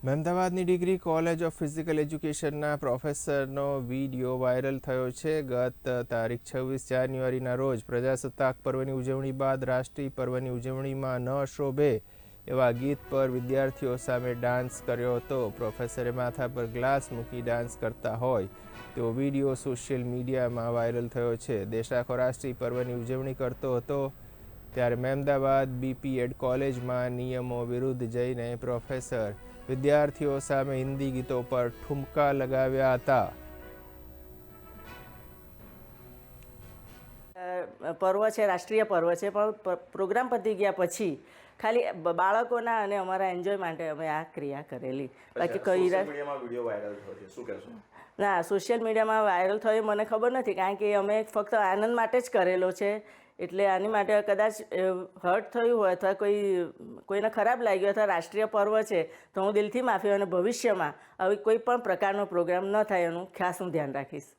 મહેમદાવાદની degree college of physical એજ્યુકેશનના પ્રોફેસરનો video viral થયો છે. ગત તારીખ 26 જાન્યુઆરીના રોજ પ્રજાસત્તાક પર્વની ઉજવણી બાદ રાષ્ટ્રીય પર્વની ઉજવણીમાં ન શોભે એવા ગીત પર વિદ્યાર્થીઓ સામે ડાન્સ કર્યો હતો. પ્રોફેસરે માથા પર ગ્લાસ મૂકી ડાન્સ કરતા હોય તેવો વિડીયો સોશિયલ મીડિયામાં વાયરલ થયો છે. દેશ આખો રાષ્ટ્રીય પર્વની ઉજવણી કરતો હતો ત્યારે મહેમદાવાદ બીપીએડ કોલેજમાં નિયમો વિરુદ્ધ જઈને પ્રોફેસર વિદ્યાર્થીઓ સામે હિન્દી ગીતો પર ઠુમકા લગાવ્યા હતા. પર્વ છે, રાષ્ટ્રીય પર્વ છે, પણ પ્રોગ્રામ પતી ગયા પછી ખાલી બાળકોના અને અમારા એન્જોય માટે અમે આ ક્રિયા કરેલી. બાકી કઈ ના, સોશિયલ મીડિયામાં વાયરલ થયો મને ખબર નથી, કારણ કે અમે ફક્ત આનંદ માટે જ કરેલો છે. એટલે આની માટે કદાચ હર્ટ થયું હોય અથવા કોઈને ખરાબ લાગ્યું અથવા રાષ્ટ્રીય પર્વ છે તો હું દિલથી માફી, અને ભવિષ્યમાં આવી કોઈ પણ પ્રકારનો પ્રોગ્રામ ન થાય એનું ખાસ હું ધ્યાન રાખીશ.